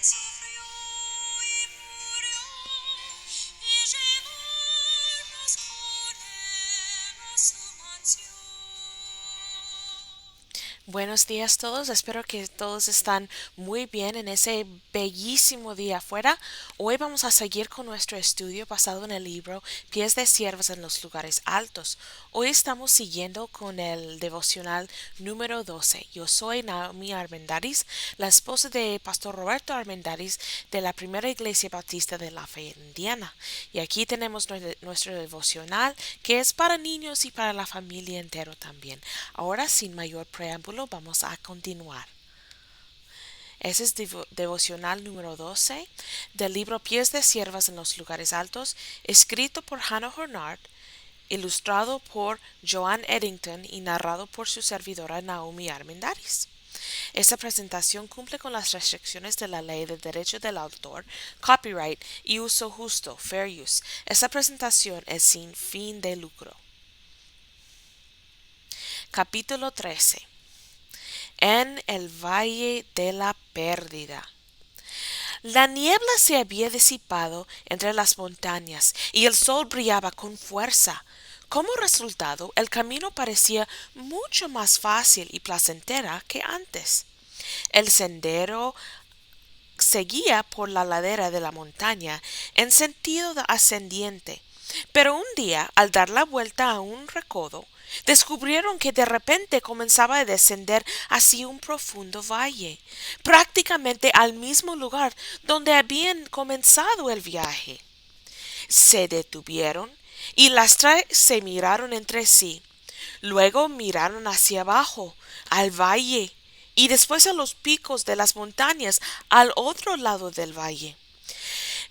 sufrió y murió, y llevarnos con él a su mansión. Buenos días todos, espero que todos están muy bien en ese bellísimo día afuera. Hoy vamos a seguir con nuestro estudio basado en el libro Pies de Siervas en los lugares altos. Hoy estamos siguiendo con el devocional número 12. Yo soy Naomi Armendariz, la esposa de Pastor Roberto Armendariz de la Primera Iglesia Bautista de Lafayette, Indiana. Y aquí tenemos nuestro devocional que es para niños y para la familia entero también. Ahora, sin mayor preámbulo, vamos a continuar. Ese es devocional número 12 del libro Pies de Siervas en los Lugares Altos, escrito por Hannah Hornard, ilustrado por Joan Eddington y narrado por su servidora Naomi Armendariz. Esta presentación cumple con las restricciones de la ley de derecho del autor, copyright y uso justo, fair use. Esta presentación es sin fin de lucro. Capítulo 13. En el Valle de la Pérdida. La niebla se había disipado entre las montañas y el sol brillaba con fuerza. Como resultado, el camino parecía mucho más fácil y placentera que antes. El sendero seguía por la ladera de la montaña en sentido ascendiente, pero un día, al dar la vuelta a un recodo, descubrieron que de repente comenzaba a descender hacia un profundo valle, prácticamente al mismo lugar donde habían comenzado el viaje. Se detuvieron y las tres se miraron entre sí. Luego miraron hacia abajo, al valle, y después a los picos de las montañas al otro lado del valle.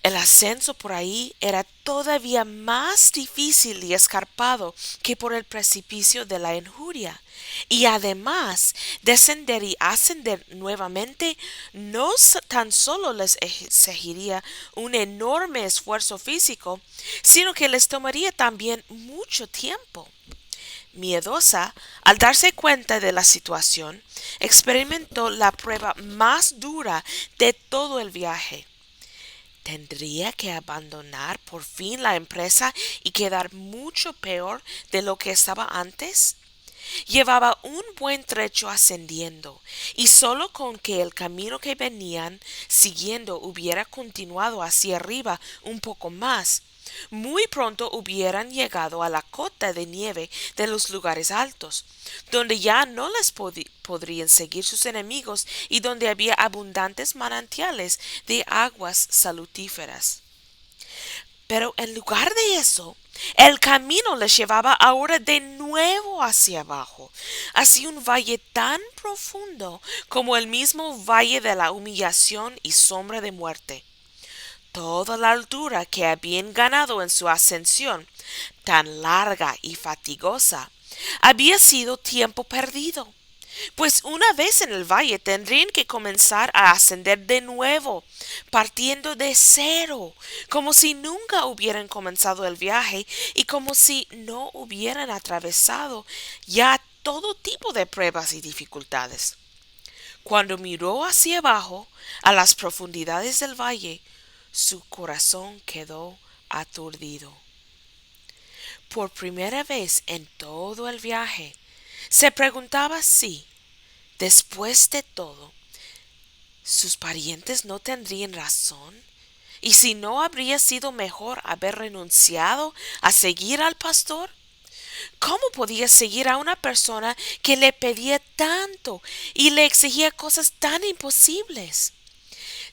El ascenso por ahí era todavía más difícil y escarpado que por el precipicio de la injuria. Y además, descender y ascender nuevamente no tan solo les exigiría un enorme esfuerzo físico, sino que les tomaría también mucho tiempo. Miedosa, al darse cuenta de la situación, experimentó la prueba más dura de todo el viaje. ¿Tendría que abandonar por fin la empresa y quedar mucho peor de lo que estaba antes? Llevaba un buen trecho ascendiendo, y solo con que el camino que venían siguiendo hubiera continuado hacia arriba un poco más, muy pronto hubieran llegado a la cota de nieve de los lugares altos, donde ya no les podrían seguir sus enemigos y donde había abundantes manantiales de aguas salutíferas. Pero en lugar de eso, el camino les llevaba ahora de nuevo hacia abajo, hacia un valle tan profundo como el mismo valle de la humillación y sombra de muerte. Toda la altura que habían ganado en su ascensión, tan larga y fatigosa, había sido tiempo perdido, pues una vez en el valle tendrían que comenzar a ascender de nuevo, partiendo de cero, como si nunca hubieran comenzado el viaje y como si no hubieran atravesado ya todo tipo de pruebas y dificultades. Cuando miró hacia abajo, a las profundidades del valle, su corazón quedó aturdido. Por primera vez en todo el viaje, se preguntaba si, después de todo, sus parientes no tendrían razón, y si no habría sido mejor haber renunciado a seguir al pastor. ¿Cómo podía seguir a una persona que le pedía tanto y le exigía cosas tan imposibles?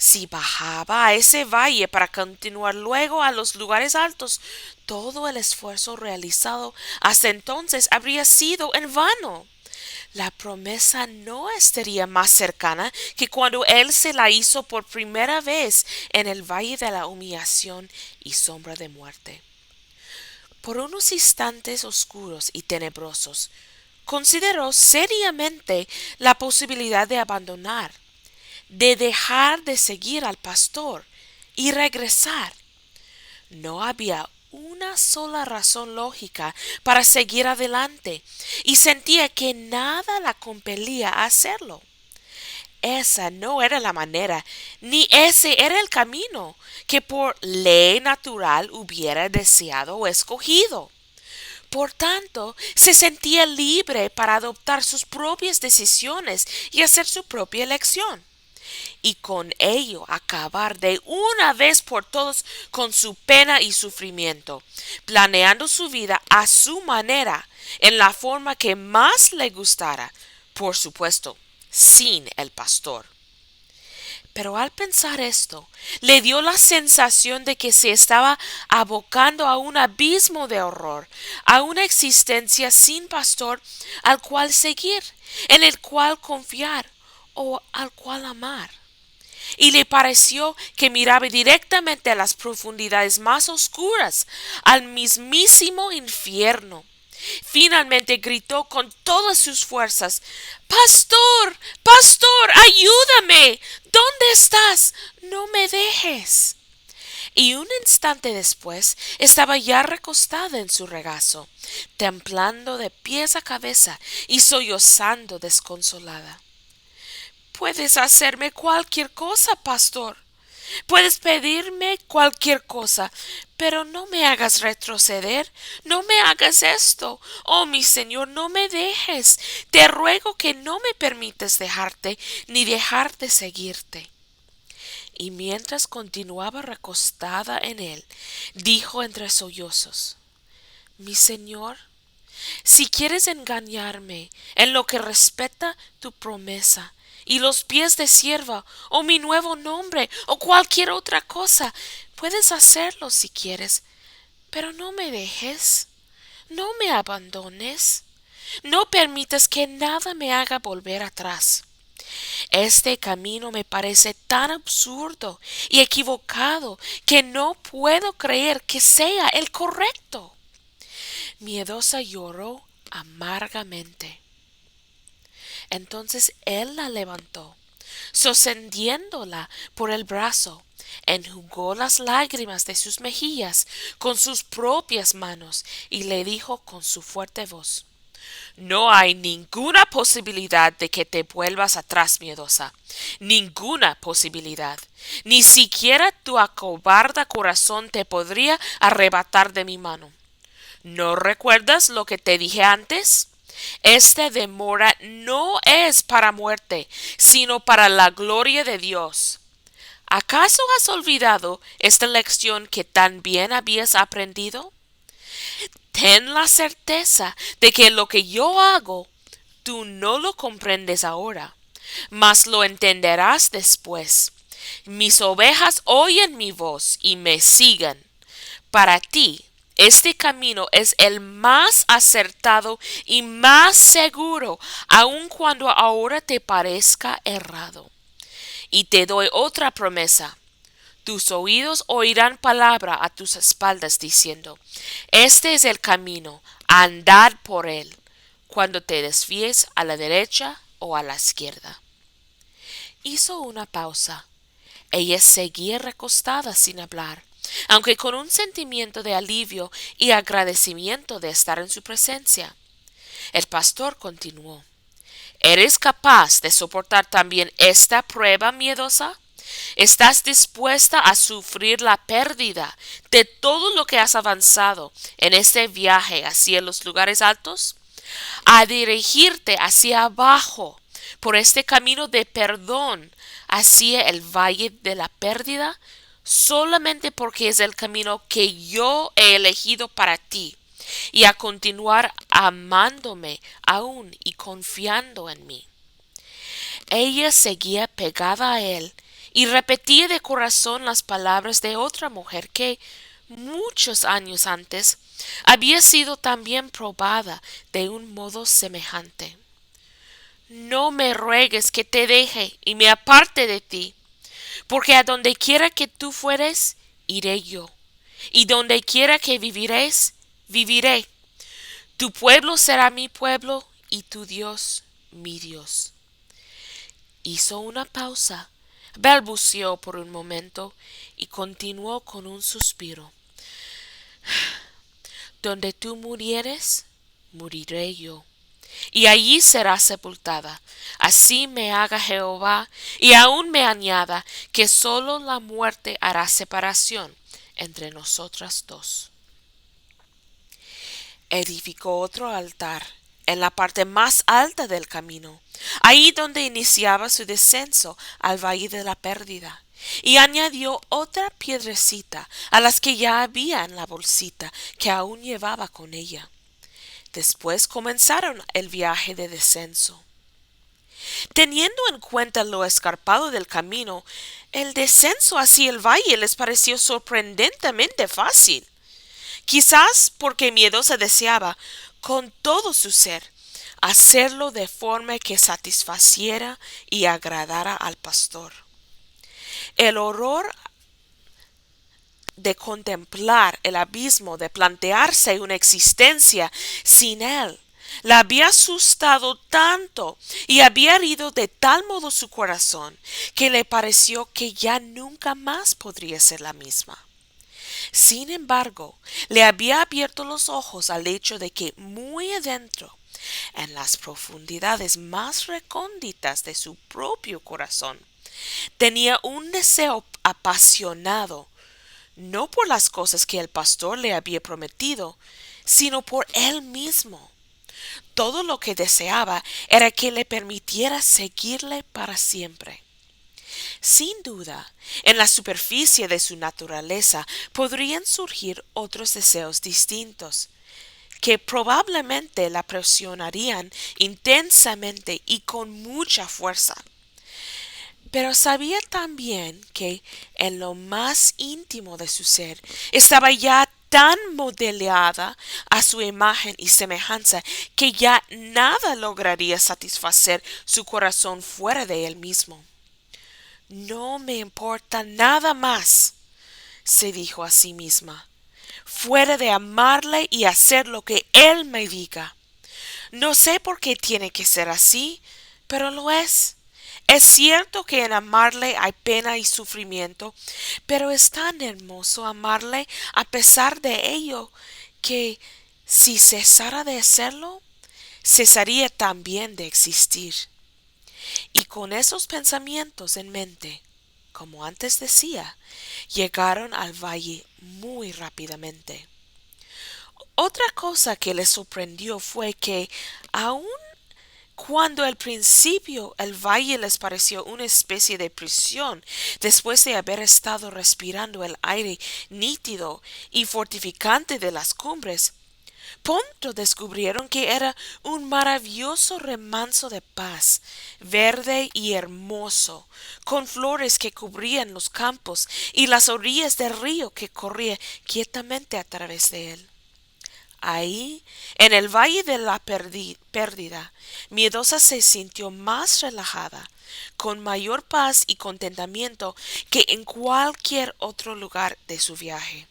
Si bajaba a ese valle para continuar luego a los lugares altos, todo el esfuerzo realizado hasta entonces habría sido en vano. La promesa no estaría más cercana que cuando él se la hizo por primera vez en el valle de la humillación y sombra de muerte. Por unos instantes oscuros y tenebrosos, consideró seriamente la posibilidad de abandonar, de dejar de seguir al pastor y regresar. No había una sola razón lógica para seguir adelante y sentía que nada la compelía a hacerlo. esa no era la manera, ni ese era el camino que por ley natural hubiera deseado o escogido. Por tanto, se sentía libre para adoptar sus propias decisiones y hacer su propia elección, y con ello acabar de una vez por todas con su pena y sufrimiento, planeando su vida a su manera, en la forma que más le gustara, por supuesto, sin el pastor. Pero al pensar esto, le dio la sensación de que se estaba abocando a un abismo de horror, a una existencia sin pastor al cual seguir, en el cual confiar o al cual amar. Y le pareció que miraba directamente a las profundidades más oscuras, al mismísimo infierno. Finalmente gritó con todas sus fuerzas: ¡Pastor! ¡Pastor! ¡Ayúdame! ¿Dónde estás? ¡No me dejes! Y un instante después estaba ya recostada en su regazo, temblando de pies a cabeza y sollozando desconsolada. Puedes hacerme cualquier cosa, pastor. Puedes pedirme cualquier cosa, pero no me hagas retroceder, no me hagas esto. Oh, mi Señor, no me dejes. Te ruego que no me permitas dejarte ni dejar de seguirte. Y mientras continuaba recostada en él, dijo entre sollozos: Mi Señor, si quieres engañarme en lo que respecta tu promesa y los pies de sierva o mi nuevo nombre o cualquier otra cosa, puedes hacerlo si quieres, pero no me dejes, no me abandones, no permitas que nada me haga volver atrás. Este camino me parece tan absurdo y equivocado que no puedo creer que sea el correcto. Miedosa lloró amargamente. Entonces él la levantó, sosteniéndola por el brazo, enjugó las lágrimas de sus mejillas con sus propias manos y le dijo con su fuerte voz: No hay ninguna posibilidad de que te vuelvas atrás, miedosa. Ninguna posibilidad. Ni siquiera tu acobarda corazón te podría arrebatar de mi mano. ¿No recuerdas lo que te dije antes? Esta demora no es para muerte, sino para la gloria de Dios. ¿Acaso has olvidado esta lección que tan bien habías aprendido? Ten la certeza de que lo que yo hago, tú no lo comprendes ahora, mas lo entenderás después. Mis ovejas oyen mi voz y me siguen. Para ti, este camino es el más acertado y más seguro, aun cuando ahora te parezca errado. Y te doy otra promesa: tus oídos oirán palabra a tus espaldas diciendo: Este es el camino, andad por él, cuando te desvíes a la derecha o a la izquierda. Hizo una pausa. Ella seguía recostada sin hablar, aunque con un sentimiento de alivio y agradecimiento de estar en su presencia. El pastor continuó: ¿Eres capaz de soportar también esta prueba, miedosa? ¿Estás dispuesta a sufrir la pérdida de todo lo que has avanzado en este viaje hacia los lugares altos? ¿A dirigirte hacia abajo por este camino de perdón hacia el valle de la pérdida, solamente porque es el camino que yo he elegido para ti, y a continuar amándome aún y confiando en mí? Ella seguía pegada a él y repetía de corazón las palabras de otra mujer que, muchos años antes, había sido también probada de un modo semejante. No me ruegues que te deje y me aparte de ti, porque a donde quiera que tú fueres, iré yo, y donde quiera que viviréis, viviré. Tu pueblo será mi pueblo, y tu Dios mi Dios. Hizo una pausa, balbuceó por un momento y continuó con un suspiro: Donde tú murieres, moriré yo, y allí será sepultada. Así me haga Jehová, y aún me añada, que sólo la muerte hará separación entre nosotras dos. Edificó otro altar en la parte más alta del camino, ahí donde iniciaba su descenso al valle de la pérdida, y añadió otra piedrecita a las que ya había en la bolsita que aún llevaba con ella. Después comenzaron el viaje de descenso. Teniendo en cuenta lo escarpado del camino, el descenso hacia el valle les pareció sorprendentemente fácil. Quizás porque Miedosa deseaba, con todo su ser, hacerlo de forma que satisfaciera y agradara al pastor. El horror de contemplar el abismo, de plantearse una existencia sin él, la había asustado tanto y había herido de tal modo su corazón que le pareció que ya nunca más podría ser la misma. Sin embargo, le había abierto los ojos al hecho de que muy adentro, en las profundidades más recónditas de su propio corazón, tenía un deseo apasionado, no por las cosas que el pastor le había prometido, sino por él mismo. Todo lo que deseaba era que le permitiera seguirle para siempre. Sin duda, en la superficie de su naturaleza podrían surgir otros deseos distintos, que probablemente la presionarían intensamente y con mucha fuerza. Pero sabía también que en lo más íntimo de su ser estaba ya tan modelada a su imagen y semejanza que ya nada lograría satisfacer su corazón fuera de él mismo. No me importa nada más, se dijo a sí misma, fuera de amarle y hacer lo que él me diga. No sé por qué tiene que ser así, pero lo es. Es cierto que en amarle hay pena y sufrimiento, pero es tan hermoso amarle a pesar de ello que si cesara de hacerlo, cesaría también de existir. Y con esos pensamientos en mente, como antes decía, llegaron al valle muy rápidamente. Otra cosa que les sorprendió fue que, aun cuando al principio el valle les pareció una especie de prisión, después de haber estado respirando el aire nítido y fortificante de las cumbres, pronto descubrieron que era un maravilloso remanso de paz, verde y hermoso, con flores que cubrían los campos y las orillas del río que corría quietamente a través de él. Ahí, en el valle de la pérdida, Miedosa se sintió más relajada, con mayor paz y contentamiento que en cualquier otro lugar de su viaje.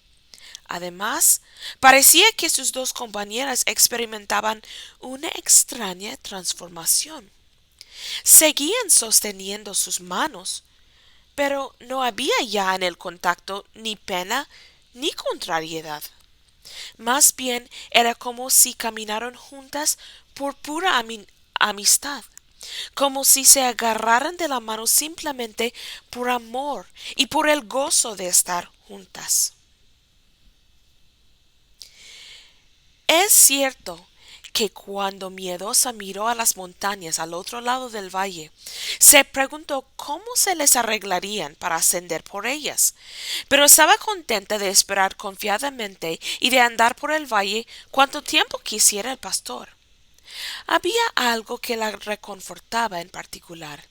Además, parecía que sus dos compañeras experimentaban una extraña transformación. Seguían sosteniendo sus manos, pero no había ya en el contacto ni pena ni contrariedad. Más bien era como si caminaran juntas por pura amistad, como si se agarraran de la mano simplemente por amor y por el gozo de estar juntas. Es cierto que cuando Miedosa miró a las montañas al otro lado del valle, se preguntó cómo se les arreglarían para ascender por ellas, pero estaba contenta de esperar confiadamente y de andar por el valle cuanto tiempo quisiera el pastor. Había algo que la reconfortaba en particular.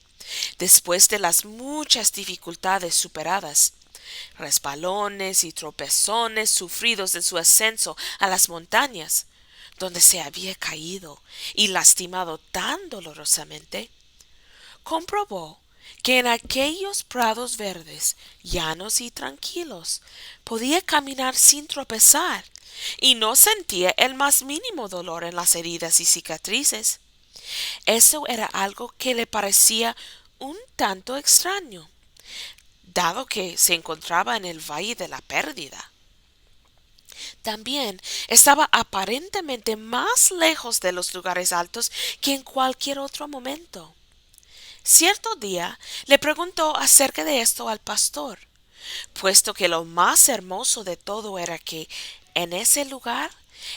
Después de las muchas dificultades superadas, resbalones y tropezones sufridos en su ascenso a las montañas, donde se había caído y lastimado tan dolorosamente, comprobó que en aquellos prados verdes, llanos y tranquilos, podía caminar sin tropezar y no sentía el más mínimo dolor en las heridas y cicatrices. Eso era algo que le parecía un tanto extraño, dado que se encontraba en el valle de la pérdida. También estaba aparentemente más lejos de los lugares altos que en cualquier otro momento. Cierto día le preguntó acerca de esto al pastor, puesto que lo más hermoso de todo era que en ese lugar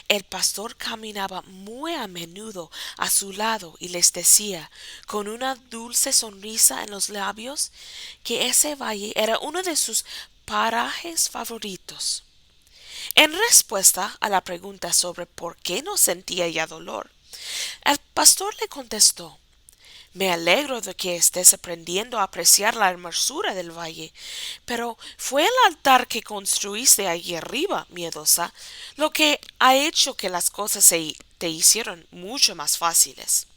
el pastor caminaba muy a menudo a su lado y les decía, con una dulce sonrisa en los labios, que ese valle era uno de sus parajes favoritos. En respuesta a la pregunta sobre por qué no sentía ya dolor, el pastor le contestó, me alegro de que estés aprendiendo a apreciar la hermosura del valle, pero fue el altar que construiste allí arriba, miedosa, lo que ha hecho que las cosas se te hicieron mucho más fáciles.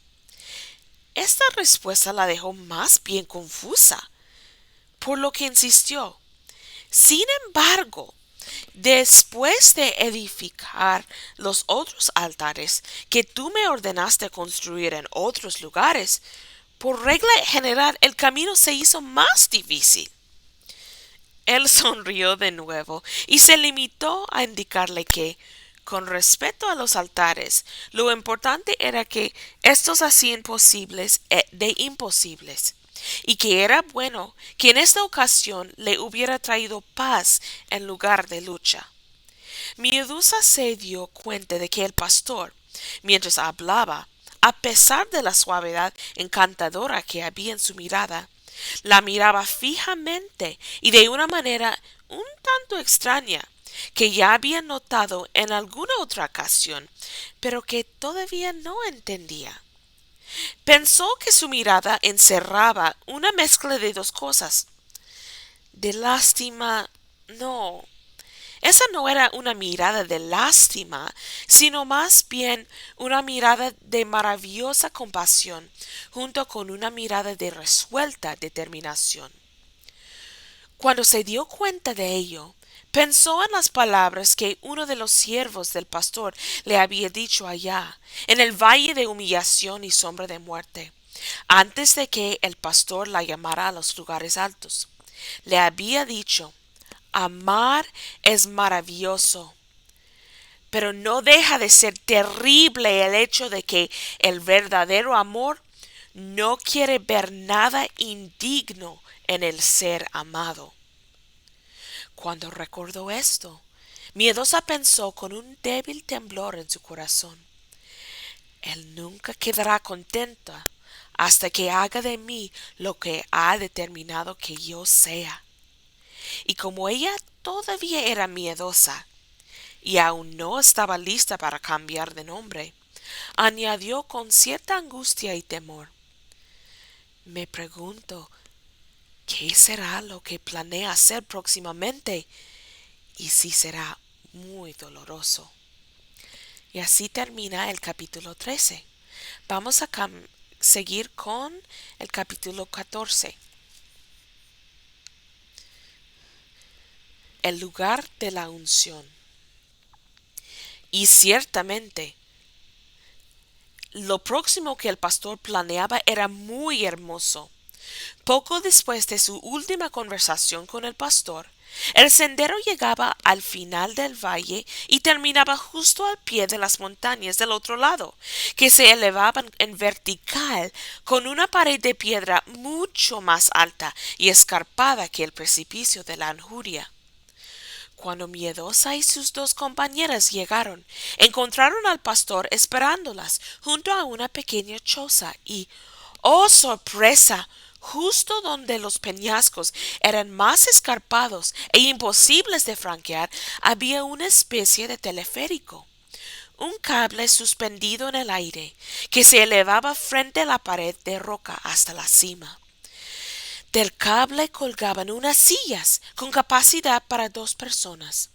Esta respuesta la dejó más bien confusa, por lo que insistió. Sin embargo, después de edificar los otros altares que tú me ordenaste construir en otros lugares, por regla general el camino se hizo más difícil. Él sonrió de nuevo y se limitó a indicarle que, con respecto a los altares, lo importante era que estos hacían posibles de imposibles, y que era bueno que en esta ocasión le hubiera traído paz en lugar de lucha. Medusa se dio cuenta de que el pastor, mientras hablaba, a pesar de la suavidad encantadora que había en su mirada, la miraba fijamente y de una manera un tanto extraña, que ya había notado en alguna otra ocasión, pero que todavía no entendía. Pensó que su mirada encerraba una mezcla de dos cosas. De lástima, no. Esa no era una mirada de lástima, sino más bien una mirada de maravillosa compasión, junto con una mirada de resuelta determinación. Cuando se dio cuenta de ello, pensó en las palabras que uno de los siervos del pastor le había dicho allá, en el valle de humillación y sombra de muerte, antes de que el pastor la llamara a los lugares altos. Le había dicho, amar es maravilloso, pero no deja de ser terrible el hecho de que el verdadero amor no quiere ver nada indigno en el ser amado. Cuando recordó esto, miedosa pensó con un débil temblor en su corazón, él nunca quedará contenta hasta que haga de mí lo que ha determinado que yo sea. Y como ella todavía era miedosa y aún no estaba lista para cambiar de nombre, añadió con cierta angustia y temor, me pregunto, ¿qué será lo que planea hacer próximamente? Y si será muy doloroso. Y así termina el capítulo 13. Vamos a seguir con el capítulo 14. El lugar de la unción. Y ciertamente, lo próximo que el pastor planeaba era muy hermoso. Poco después de su última conversación con el pastor, el sendero llegaba al final del valle y terminaba justo al pie de las montañas del otro lado, que se elevaban en vertical con una pared de piedra mucho más alta y escarpada que el precipicio de la Anjuria. Cuando Miedosa y sus dos compañeras llegaron, encontraron al pastor esperándolas junto a una pequeña choza y, ¡oh sorpresa! Justo donde los peñascos eran más escarpados e imposibles de franquear, había una especie de teleférico, un cable suspendido en el aire, que se elevaba frente a la pared de roca hasta la cima. Del cable colgaban unas sillas con capacidad para 2 personas,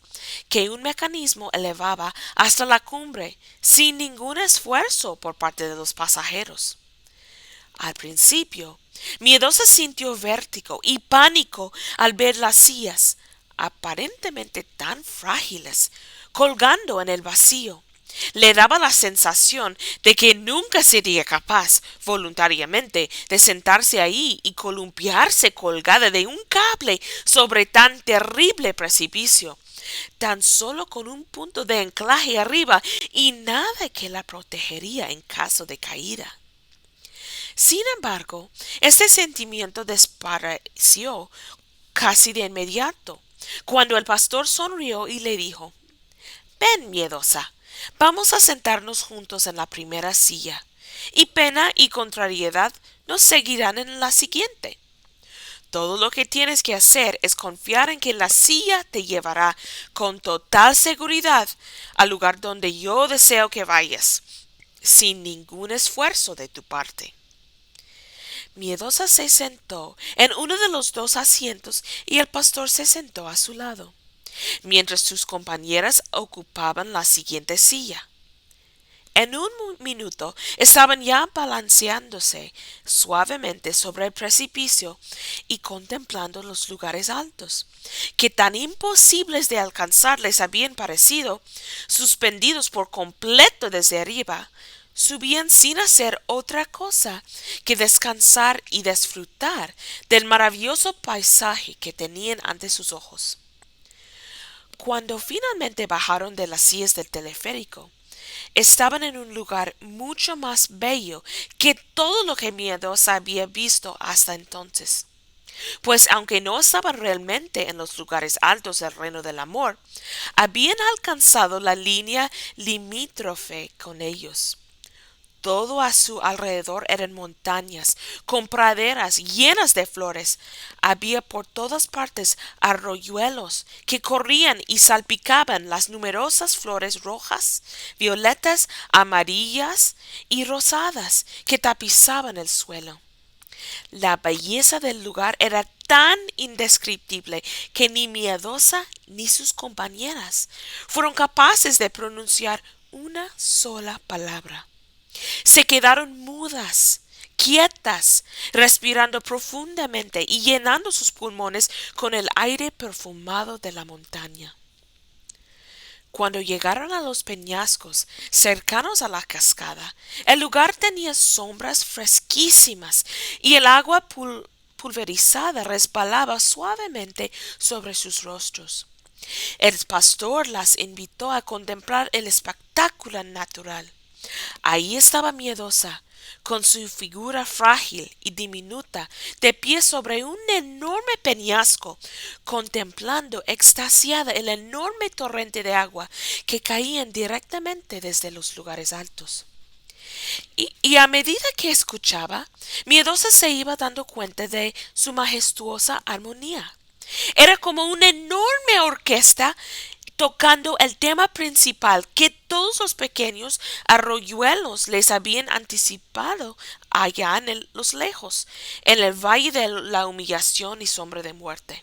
que un mecanismo elevaba hasta la cumbre sin ningún esfuerzo por parte de los pasajeros. Al principio, Miedosa sintió vértigo y pánico al ver las sillas, aparentemente tan frágiles, colgando en el vacío, Le daba la sensación de que nunca sería capaz, voluntariamente, de sentarse ahí y columpiarse colgada de un cable sobre tan terrible precipicio, tan solo con un punto de anclaje arriba y nada que la protegería en caso de caída. Sin embargo, este sentimiento desapareció casi de inmediato, cuando el pastor sonrió y le dijo: Ven, miedosa, vamos a sentarnos juntos en la primera silla, y pena y contrariedad nos seguirán en la siguiente. Todo lo que tienes que hacer es confiar en que la silla te llevará con total seguridad al lugar donde yo deseo que vayas, sin ningún esfuerzo de tu parte. Miedosa se sentó en uno de los dos asientos y el pastor se sentó a su lado, mientras sus compañeras ocupaban la siguiente silla. En un minuto estaban ya balanceándose suavemente sobre el precipicio y contemplando los lugares altos, que tan imposibles de alcanzar les habían parecido. Suspendidos por completo desde arriba, subían sin hacer otra cosa que descansar y disfrutar del maravilloso paisaje que tenían ante sus ojos. Cuando finalmente bajaron de las sillas del teleférico, estaban en un lugar mucho más bello que todo lo que Miedosa había visto hasta entonces. Pues aunque no estaban realmente en los lugares altos del reino del amor, habían alcanzado la línea limítrofe con ellos. Todo a su alrededor eran montañas, con praderas llenas de flores. Había por todas partes arroyuelos que corrían y salpicaban las numerosas flores rojas, violetas, amarillas y rosadas que tapizaban el suelo. La belleza del lugar era tan indescriptible que ni Miedosa ni sus compañeras fueron capaces de pronunciar una sola palabra. Se quedaron mudas, quietas, respirando profundamente y llenando sus pulmones con el aire perfumado de la montaña. Cuando llegaron a los peñascos cercanos a la cascada, el lugar tenía sombras fresquísimas y el agua pulverizada resbalaba suavemente sobre sus rostros. El pastor las invitó a contemplar el espectáculo natural. Ahí estaba Miedosa, con su figura frágil y diminuta, de pie sobre un enorme peñasco, contemplando extasiada el enorme torrente de agua que caía directamente desde los lugares altos. Y a medida que escuchaba, Miedosa se iba dando cuenta de su majestuosa armonía. Era como una enorme orquesta tocando el tema principal que todos los pequeños arroyuelos les habían anticipado allá en los lejos, en el valle de la humillación y sombra de muerte.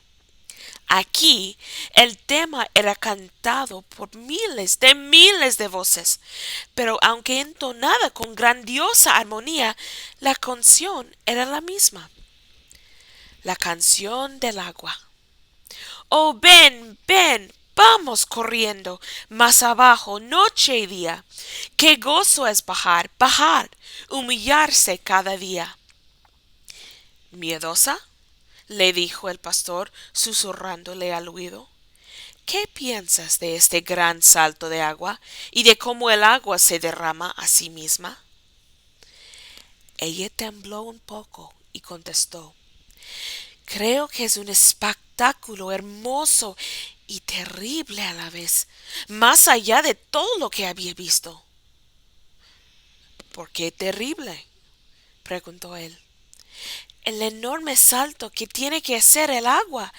Aquí el tema era cantado por miles de voces, pero aunque entonada con grandiosa armonía, la canción era la misma, la canción del agua. Oh, ven, ven, vamos corriendo más abajo noche y día. Qué gozo es bajar, bajar, humillarse cada día. ¿Miedosa? Le dijo el pastor, susurrándole al oído. ¿Qué piensas de este gran salto de agua y de cómo el agua se derrama a sí misma? Ella tembló un poco y contestó: Creo que es un espectáculo hermoso y terrible a la vez, más allá de todo lo que había visto. ¿Por qué terrible?, preguntó él. El enorme salto que tiene que hacer el agua,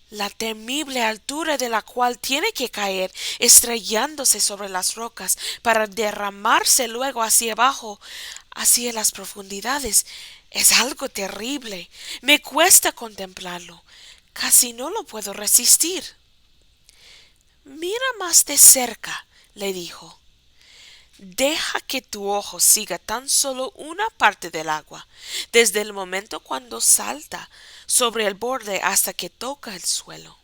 la temible altura de la cual tiene que caer, estrellándose sobre las rocas para derramarse luego hacia abajo, hacia las profundidades, es algo terrible. Me cuesta contemplarlo. Casi no lo puedo resistir. Mira más de cerca, le dijo. Deja que tu ojo siga tan solo una parte del agua, desde el momento cuando salta sobre el borde hasta que toca el suelo.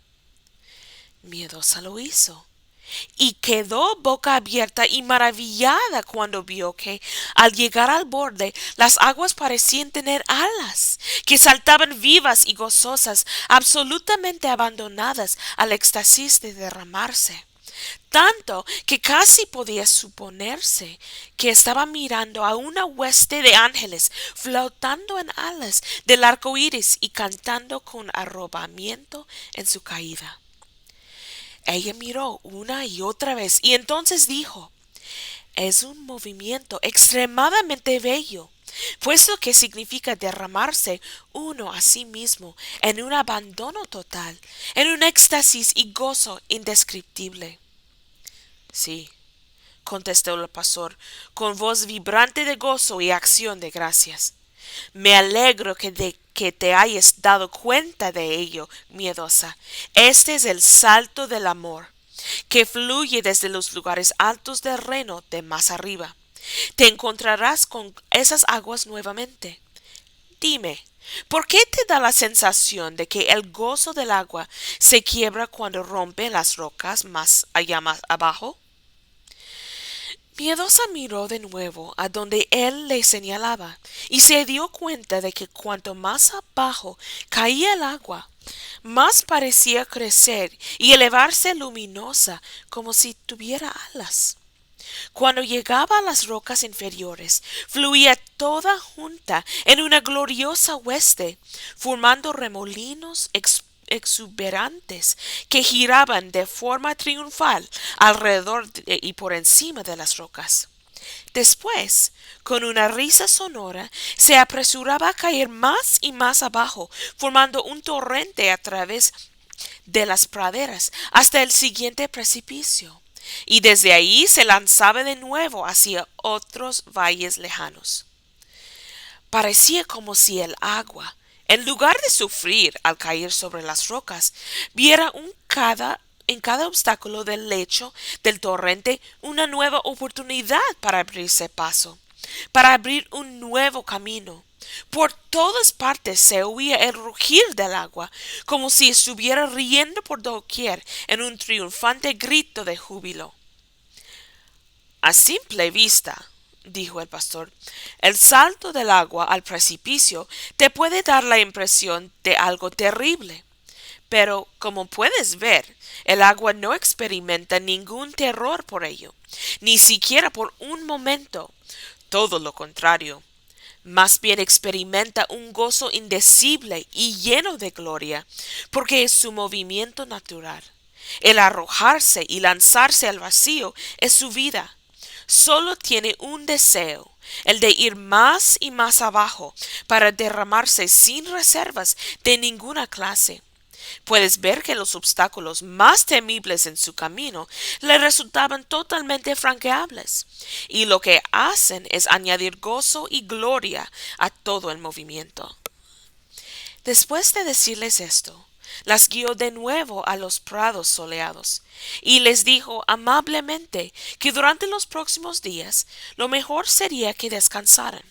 Miedosa lo hizo, y quedó boca abierta y maravillada cuando vio que, al llegar al borde, las aguas parecían tener alas, que saltaban vivas y gozosas, absolutamente abandonadas al éxtasis de derramarse. Tanto que casi podía suponerse que estaba mirando a una hueste de ángeles flotando en alas del arco iris y cantando con arrobamiento en su caída. Ella miró una y otra vez y entonces dijo: es un movimiento extremadamente bello, puesto que significa derramarse uno a sí mismo en un abandono total, en un éxtasis y gozo indescriptible. Sí, contestó el pastor, con voz vibrante de gozo y acción de gracias. Me alegro que te hayas dado cuenta de ello, miedosa. Este es el salto del amor, que fluye desde los lugares altos del reino de más arriba. Te encontrarás con esas aguas nuevamente. Dime, ¿por qué te da la sensación de que el gozo del agua se quiebra cuando rompe las rocas más allá más abajo? Miedosa miró de nuevo a donde él le señalaba y se dio cuenta de que cuanto más abajo caía el agua, más parecía crecer y elevarse luminosa como si tuviera alas. Cuando llegaba a las rocas inferiores, fluía toda junta en una gloriosa hueste, formando remolinos exuberantes que giraban de forma triunfal alrededor y por encima de las rocas. Después, con una risa sonora, se apresuraba a caer más y más abajo, formando un torrente a través de las praderas hasta el siguiente precipicio, y desde ahí se lanzaba de nuevo hacia otros valles lejanos. Parecía como si el agua, en lugar de sufrir al caer sobre las rocas, viera en cada obstáculo del lecho del torrente una nueva oportunidad para abrirse paso, para abrir un nuevo camino. Por todas partes se oía el rugir del agua, como si estuviera riendo por doquier en un triunfante grito de júbilo. A simple vista, dijo el pastor, el salto del agua al precipicio te puede dar la impresión de algo terrible. Pero, como puedes ver, el agua no experimenta ningún terror por ello, ni siquiera por un momento. Todo lo contrario. Más bien experimenta un gozo indecible y lleno de gloria, porque es su movimiento natural. El arrojarse y lanzarse al vacío es su vida. Solo tiene un deseo, el de ir más y más abajo, para derramarse sin reservas de ninguna clase. Puedes ver que los obstáculos más temibles en su camino le resultaban totalmente franqueables, y lo que hacen es añadir gozo y gloria a todo el movimiento. Después de decirles esto, las guió de nuevo a los prados soleados, y les dijo amablemente que durante los próximos días lo mejor sería que descansaran,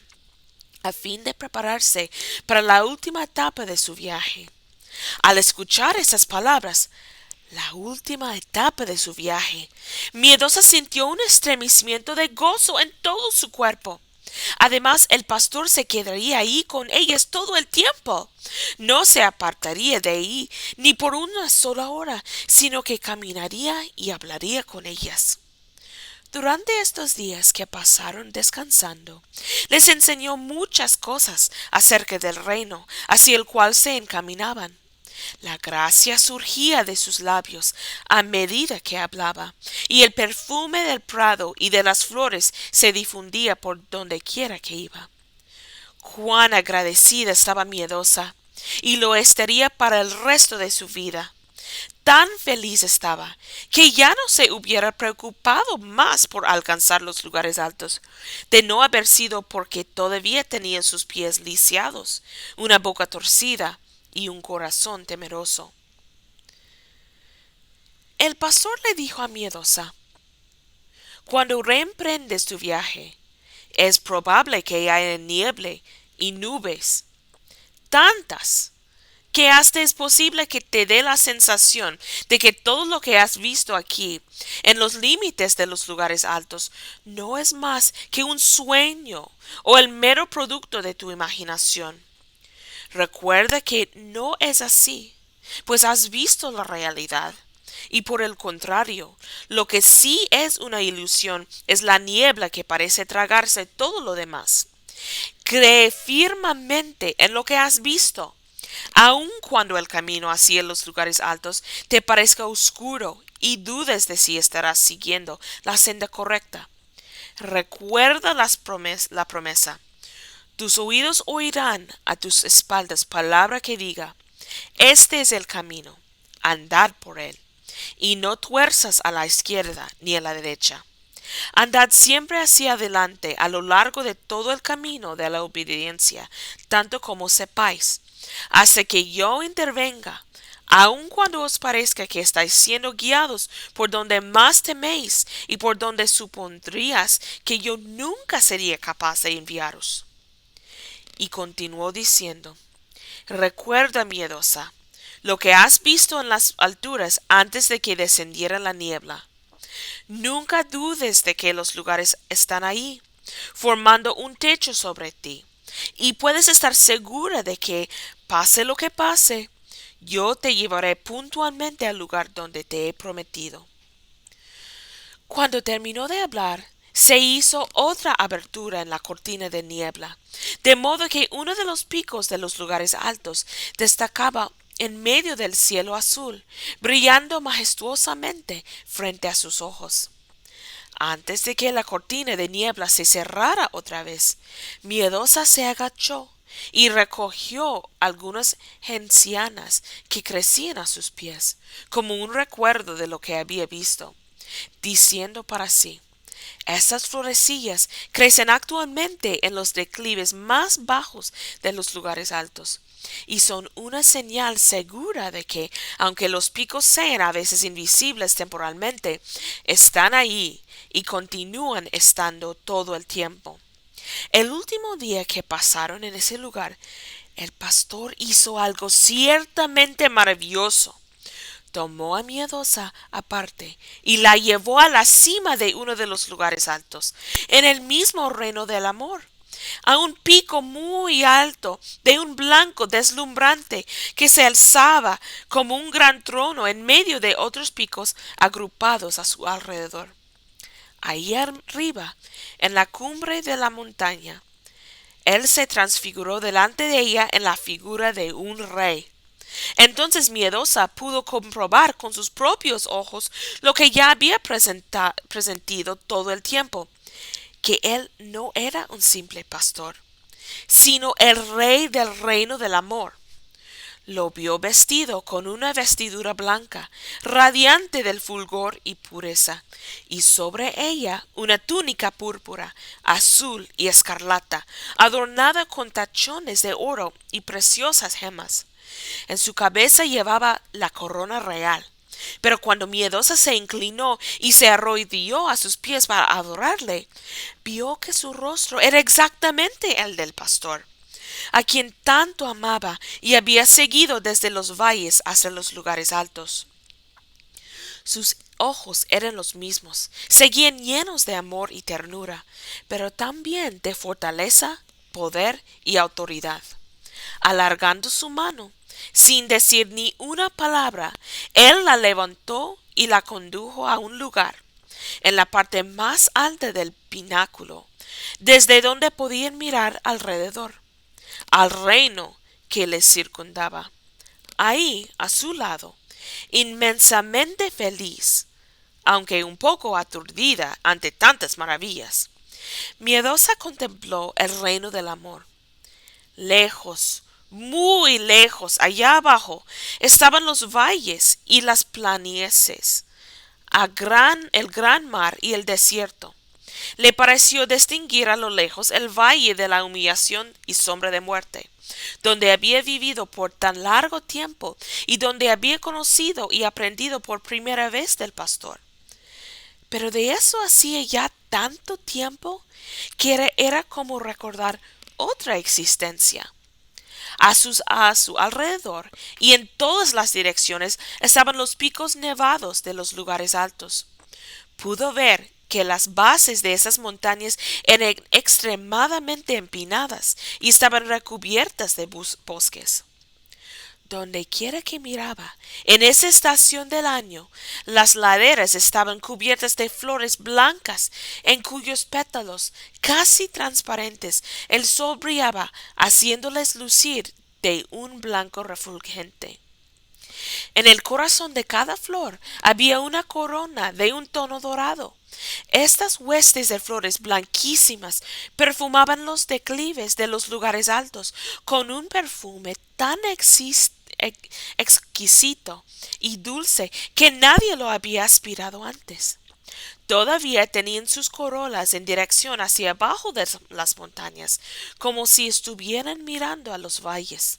a fin de prepararse para la última etapa de su viaje. Al escuchar esas palabras, la última etapa de su viaje, Miedosa sintió un estremecimiento de gozo en todo su cuerpo. Además, el pastor se quedaría ahí con ellas todo el tiempo. No se apartaría de ahí ni por una sola hora, sino que caminaría y hablaría con ellas. Durante estos días que pasaron descansando, les enseñó muchas cosas acerca del reino hacia el cual se encaminaban. La gracia surgía de sus labios a medida que hablaba, y el perfume del prado y de las flores se difundía por donde quiera que iba. Cuán agradecida estaba Miedosa, y lo estaría para el resto de su vida. Tan feliz estaba, que ya no se hubiera preocupado más por alcanzar los lugares altos, de no haber sido porque todavía tenía sus pies lisiados, una boca torcida y un corazón temeroso. El pastor le dijo a Miedosa: cuando reemprendes tu viaje, es probable que haya niebla y nubes, tantas que hasta es posible que te dé la sensación de que todo lo que has visto aquí, en los límites de los lugares altos, no es más que un sueño o el mero producto de tu imaginación. Recuerda que no es así, pues has visto la realidad. Y por el contrario, lo que sí es una ilusión es la niebla que parece tragarse todo lo demás. Cree firmemente en lo que has visto, aun cuando el camino hacia los lugares altos te parezca oscuro y dudes de si estarás siguiendo la senda correcta. Recuerda la promesa. Tus oídos oirán a tus espaldas palabra que diga, este es el camino, andad por él, y no tuerzas a la izquierda ni a la derecha. Andad siempre hacia adelante a lo largo de todo el camino de la obediencia, tanto como sepáis, hasta que yo intervenga, aun cuando os parezca que estáis siendo guiados por donde más teméis y por donde supondrías que yo nunca sería capaz de enviaros. Y continuó diciendo, recuerda, miedosa, lo que has visto en las alturas antes de que descendiera la niebla. Nunca dudes de que los lugares están ahí, formando un techo sobre ti, y puedes estar segura de que, pase lo que pase, yo te llevaré puntualmente al lugar donde te he prometido. Cuando terminó de hablar, se hizo otra abertura en la cortina de niebla, de modo que uno de los picos de los lugares altos destacaba en medio del cielo azul, brillando majestuosamente frente a sus ojos. Antes de que la cortina de niebla se cerrara otra vez, Miedosa se agachó y recogió algunas gencianas que crecían a sus pies, como un recuerdo de lo que había visto, diciendo para sí, estas florecillas crecen actualmente en los declives más bajos de los lugares altos, y son una señal segura de que, aunque los picos sean a veces invisibles temporalmente, están ahí y continúan estando todo el tiempo. El último día que pasaron en ese lugar, el pastor hizo algo ciertamente maravilloso. Tomó a Miedosa aparte y la llevó a la cima de uno de los lugares altos, en el mismo reino del amor, a un pico muy alto, de un blanco deslumbrante, que se alzaba como un gran trono en medio de otros picos agrupados a su alrededor. Ahí arriba, en la cumbre de la montaña, él se transfiguró delante de ella en la figura de un rey. Entonces Miedosa pudo comprobar con sus propios ojos lo que ya había presentido todo el tiempo, que él no era un simple pastor, sino el rey del reino del amor. Lo vio vestido con una vestidura blanca, radiante del fulgor y pureza, y sobre ella una túnica púrpura, azul y escarlata, adornada con tachones de oro y preciosas gemas. En su cabeza llevaba la corona real. Pero cuando Miedosa se inclinó y se arrodilló a sus pies para adorarle, vio que su rostro era exactamente el del pastor, a quien tanto amaba y había seguido desde los valles hasta los lugares altos. Sus ojos eran los mismos, seguían llenos de amor y ternura, pero también de fortaleza, poder y autoridad. Alargando su mano, sin decir ni una palabra, él la levantó y la condujo a un lugar, en la parte más alta del pináculo, desde donde podían mirar alrededor, al reino que les circundaba. Ahí, a su lado, inmensamente feliz, aunque un poco aturdida ante tantas maravillas, Miedosa contempló el reino del amor. Lejos, muy lejos, allá abajo, estaban los valles y las planicies, el gran mar y el desierto. Le pareció distinguir a lo lejos el valle de la humillación y sombra de muerte, donde había vivido por tan largo tiempo y donde había conocido y aprendido por primera vez del pastor. Pero de eso hacía ya tanto tiempo que era como recordar otra existencia. A su alrededor y en todas las direcciones estaban los picos nevados de los lugares altos. Pudo ver que las bases de esas montañas eran extremadamente empinadas y estaban recubiertas de bosques. Donde quiera que miraba, en esa estación del año, las laderas estaban cubiertas de flores blancas, en cuyos pétalos, casi transparentes, el sol brillaba, haciéndoles lucir de un blanco refulgente. En el corazón de cada flor había una corona de un tono dorado. Estas huestes de flores blanquísimas perfumaban los declives de los lugares altos con un perfume tan exquisito y dulce que nadie lo había aspirado antes. Todavía tenían sus corolas en dirección hacia abajo de las montañas, como si estuvieran mirando a los valles.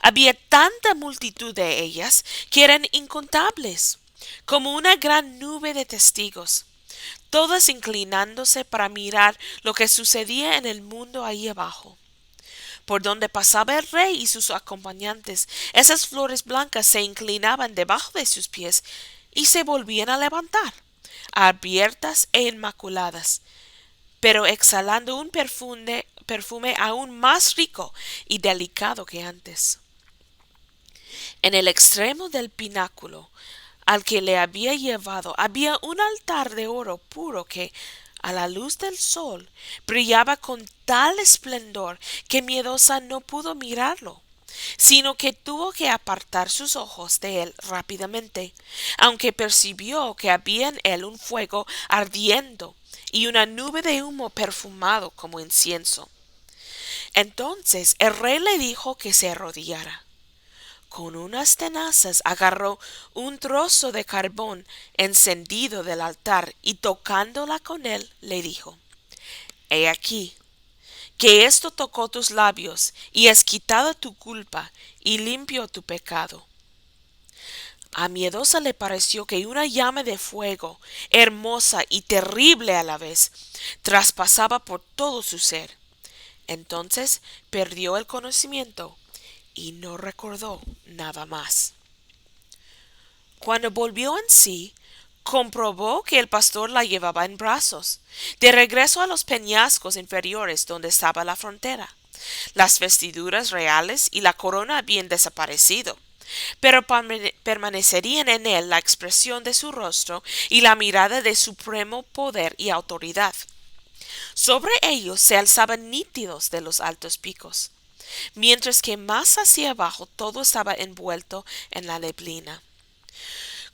Había tanta multitud de ellas que eran incontables, como una gran nube de testigos, todas inclinándose para mirar lo que sucedía en el mundo ahí abajo. Por donde pasaba el rey y sus acompañantes, esas flores blancas se inclinaban debajo de sus pies y se volvían a levantar, abiertas e inmaculadas, pero exhalando un perfume aún más rico y delicado que antes. En el extremo del pináculo al que le había llevado había un altar de oro puro que, a la luz del sol, brillaba con tal esplendor que Miedosa no pudo mirarlo, sino que tuvo que apartar sus ojos de él rápidamente, aunque percibió que había en él un fuego ardiendo y una nube de humo perfumado como incienso. Entonces el rey le dijo que se arrodillara. Con unas tenazas agarró un trozo de carbón encendido del altar y tocándola con él le dijo: He aquí, que esto tocó tus labios y es quitada tu culpa y limpio tu pecado. A Miedosa le pareció que una llama de fuego, hermosa y terrible a la vez, traspasaba por todo su ser. Entonces perdió el conocimiento y no recordó nada más. Cuando volvió en sí, comprobó que el pastor la llevaba en brazos, de regreso a los peñascos inferiores donde estaba la frontera. Las vestiduras reales y la corona habían desaparecido, pero permanecerían en él la expresión de su rostro y la mirada de supremo poder y autoridad. Sobre ellos se alzaban nítidos de los altos picos, mientras que más hacia abajo todo estaba envuelto en la neblina.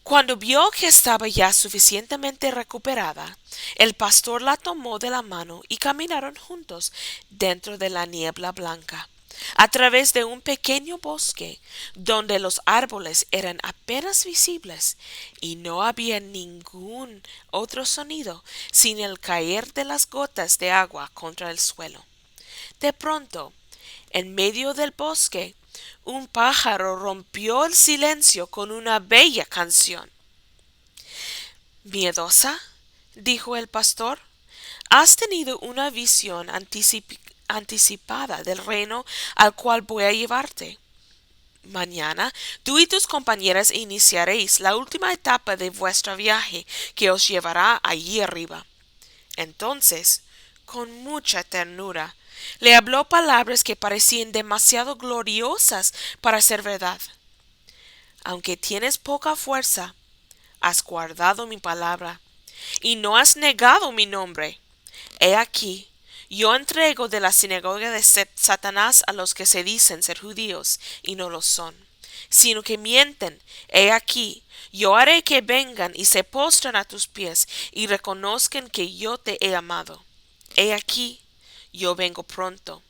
Cuando vio que estaba ya suficientemente recuperada, el pastor la tomó de la mano y caminaron juntos dentro de la niebla blanca, a través de un pequeño bosque donde los árboles eran apenas visibles y no había ningún otro sonido sin el caer de las gotas de agua contra el suelo. De pronto, en medio del bosque, un pájaro rompió el silencio con una bella canción. Miedosa, dijo el pastor, has tenido una visión anticipada del reino al cual voy a llevarte. Mañana tú y tus compañeras iniciaréis la última etapa de vuestro viaje que os llevará allí arriba. Entonces, con mucha ternura, le habló palabras que parecían demasiado gloriosas para ser verdad. Aunque tienes poca fuerza, has guardado mi palabra y no has negado mi nombre. He aquí, yo entrego de la sinagoga de Satanás a los que se dicen ser judíos y no lo son, sino que mienten. He aquí, yo haré que vengan y se postren a tus pies y reconozcan que yo te he amado. He aquí, yo vengo pronto.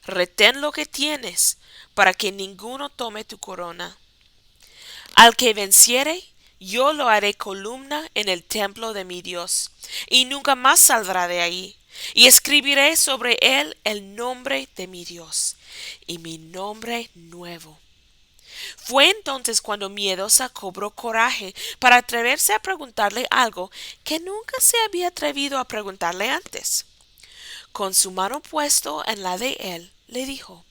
Retén lo que tienes, para que ninguno tome tu corona. Al que venciere, yo lo haré columna en el templo de mi Dios, y nunca más saldrá de ahí. Y escribiré sobre él el nombre de mi Dios, y mi nombre nuevo. Fue entonces cuando Miedosa cobró coraje para atreverse a preguntarle algo que nunca se había atrevido a preguntarle antes. Con su mano puesto en la de él, le dijo: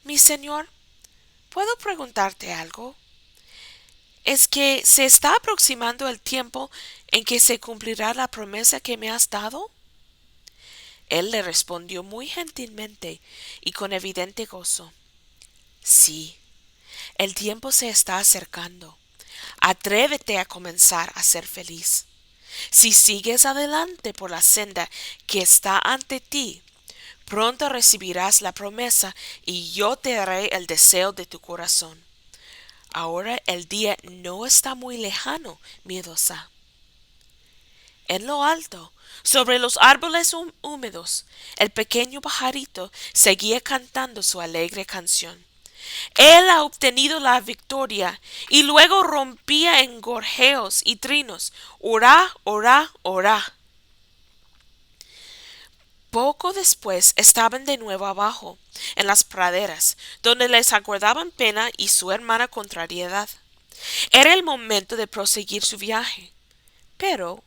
Mi señor, ¿puedo preguntarte algo? ¿Es que se está aproximando el tiempo en que se cumplirá la promesa que me has dado? Él le respondió muy gentilmente y con evidente gozo. Sí, el tiempo se está acercando. Atrévete a comenzar a ser feliz. Si sigues adelante por la senda que está ante ti, pronto recibirás la promesa y yo te daré el deseo de tu corazón. Ahora el día no está muy lejano, miedosa. En lo alto, sobre los árboles húmedos, el pequeño pajarito seguía cantando su alegre canción. Él ha obtenido la victoria y luego rompía en gorjeos y trinos. Orá, orá, orá. Poco después estaban de nuevo abajo, en las praderas, donde les aguardaban Pena y su hermana Contrariedad. Era el momento de proseguir su viaje. Pero,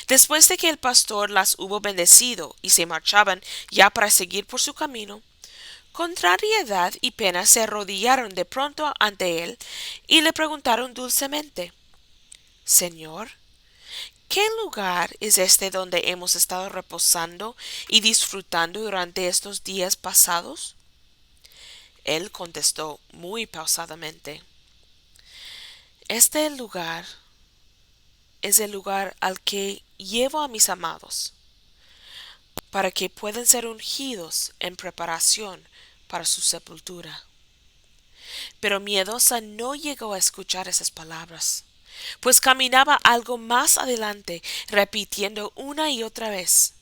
después de que el pastor las hubo bendecido y se marchaban ya para seguir por su camino, Contrariedad y Pena se arrodillaron de pronto ante él y le preguntaron dulcemente: Señor, ¿qué lugar es este donde hemos estado reposando y disfrutando durante estos días pasados? Él contestó muy pausadamente: Este lugar es el lugar al que llevo a mis amados, para que puedan ser ungidos en preparación para su sepultura. Pero Miedosa no llegó a escuchar esas palabras, pues caminaba algo más adelante, repitiendo una y otra vez: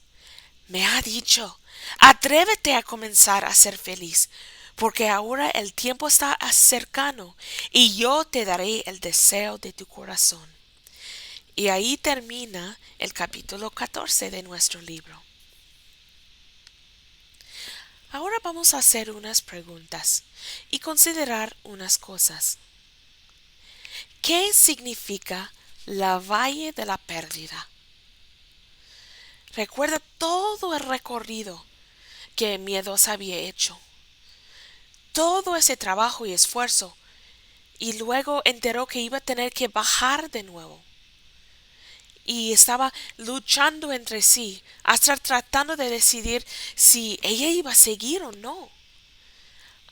Me ha dicho, atrévete a comenzar a ser feliz, porque ahora el tiempo está cercano y yo te daré el deseo de tu corazón. Y ahí termina el capítulo 14 de nuestro libro. Ahora vamos a hacer unas preguntas y considerar unas cosas. ¿Qué significa la valle de la pérdida? Recuerda todo el recorrido que Miedosa había hecho, todo ese trabajo y esfuerzo, y luego enteró que iba a tener que bajar de nuevo. Y estaba luchando entre sí, hasta tratando de decidir si ella iba a seguir o no.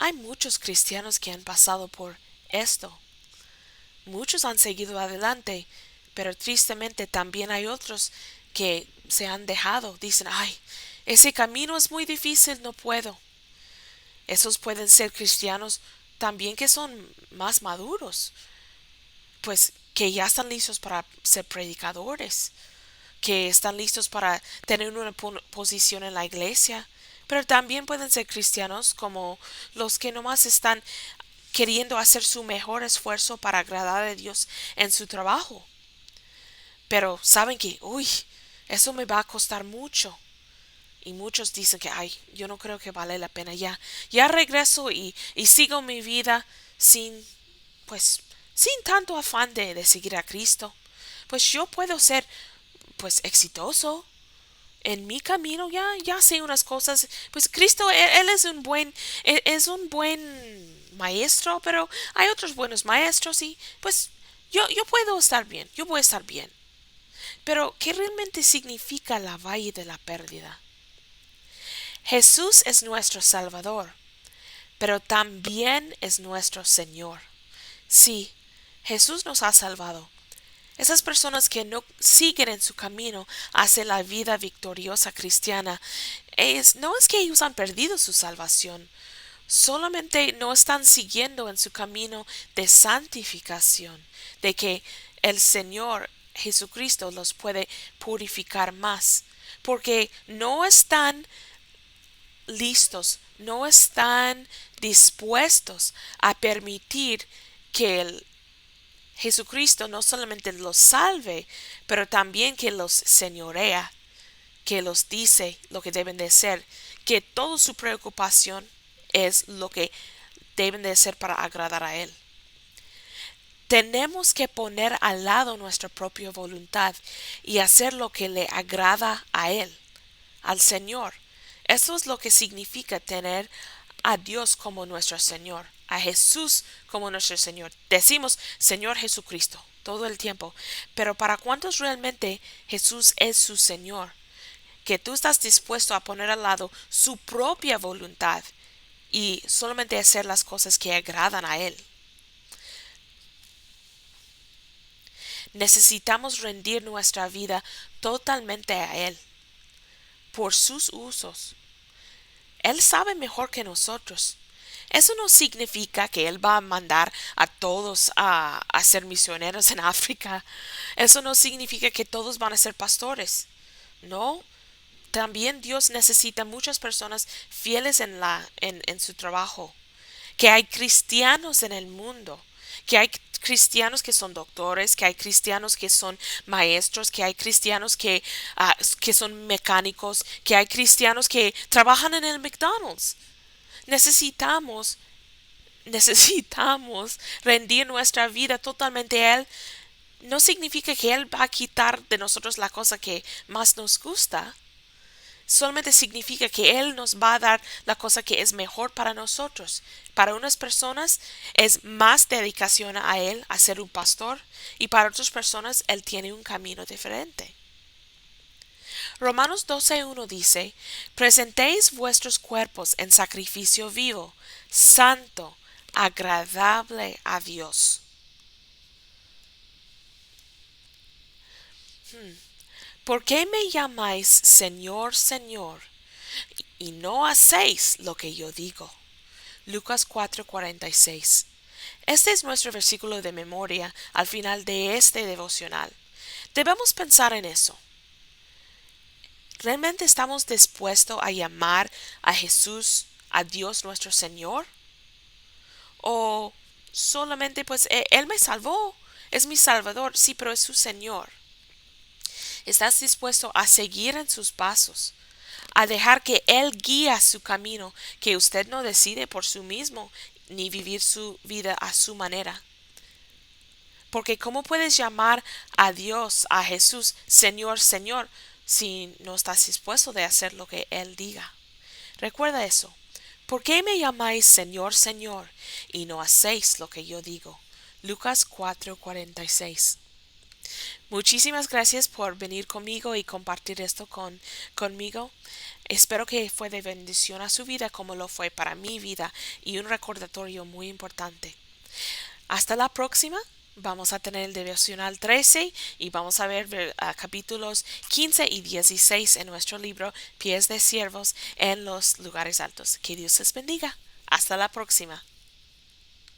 Hay muchos cristianos que han pasado por esto. Muchos han seguido adelante, pero tristemente también hay otros que se han dejado. Dicen: ay, ese camino es muy difícil, no puedo. Esos pueden ser cristianos también que son más maduros, pues que ya están listos para ser predicadores, que están listos para tener una posición en la iglesia, pero también pueden ser cristianos como los que nomás están queriendo hacer su mejor esfuerzo para agradar a Dios en su trabajo. Pero saben que, uy, eso me va a costar mucho. Y muchos dicen que, ay, yo no creo que vale la pena. Ya regreso y sigo mi vida sin, pues, sin tanto afán de seguir a Cristo. Pues yo puedo ser, pues, exitoso en mi camino. Ya sé unas cosas. Pues Cristo, él es un buen maestro, pero hay otros buenos maestros y, pues, yo puedo estar bien. Yo voy a estar bien. Pero, ¿qué realmente significa la valle de la pérdida? Jesús es nuestro Salvador, pero también es nuestro Señor. Sí, Jesús nos ha salvado. Esas personas que no siguen en su camino hacia la vida victoriosa cristiana, no es que ellos han perdido su salvación, solamente no están siguiendo en su camino de santificación, de que el Señor Jesucristo los puede purificar más, porque no están listos, no están dispuestos a permitir que el Jesucristo no solamente los salve, pero también que los señorea, que los dice lo que deben de ser, que toda su preocupación es lo que deben de ser para agradar a Él. Tenemos que poner al lado nuestra propia voluntad y hacer lo que le agrada a Él, al Señor. Eso es lo que significa tener a Dios como nuestro Señor, a Jesús como nuestro Señor. Decimos Señor Jesucristo todo el tiempo, pero ¿para cuántos realmente Jesús es su Señor? Que tú estás dispuesto a poner al lado su propia voluntad y solamente hacer las cosas que agradan a Él. Necesitamos rendir nuestra vida totalmente a Él por sus usos. Él sabe mejor que nosotros. Eso no significa que Él va a mandar a todos a ser misioneros en África. Eso no significa que todos van a ser pastores. No, también Dios necesita muchas personas fieles en su trabajo. Que hay cristianos en el mundo, que hay cristianos que son doctores, que hay cristianos que son maestros, que hay cristianos que son mecánicos, que hay cristianos que trabajan en el McDonald's. Necesitamos, necesitamos rendir nuestra vida totalmente a Él. No significa que Él va a quitar de nosotros la cosa que más nos gusta. Solamente significa que Él nos va a dar la cosa que es mejor para nosotros. Para unas personas es más dedicación a Él, a ser un pastor, y para otras personas Él tiene un camino diferente. Romanos 12:1 dice, presentéis vuestros cuerpos en sacrificio vivo, santo, agradable a Dios. ¿Por qué me llamáis Señor, Señor, y no hacéis lo que yo digo? Lucas 4:46. Este es nuestro versículo de memoria al final de este devocional. Debemos pensar en eso. ¿Realmente estamos dispuestos a llamar a Jesús, a Dios nuestro Señor? ¿O solamente pues Él me salvó, es mi Salvador, sí, pero es su Señor? ¿Estás dispuesto a seguir en sus pasos? A dejar que Él guíe su camino, que usted no decide por sí mismo, ni vivir su vida a su manera. Porque ¿cómo puedes llamar a Dios, a Jesús, Señor, Señor, si no estás dispuesto de hacer lo que Él diga? Recuerda eso. ¿Por qué me llamáis Señor, Señor, y no hacéis lo que yo digo? Lucas 4:46. Muchísimas gracias por venir conmigo y compartir esto conmigo. Espero que fue de bendición a su vida como lo fue para mi vida y un recordatorio muy importante. Hasta la próxima. Vamos a tener el devocional 13 y vamos a ver capítulos 15 y 16 en nuestro libro Pies de Siervos en los lugares altos. Que Dios les bendiga. Hasta la próxima.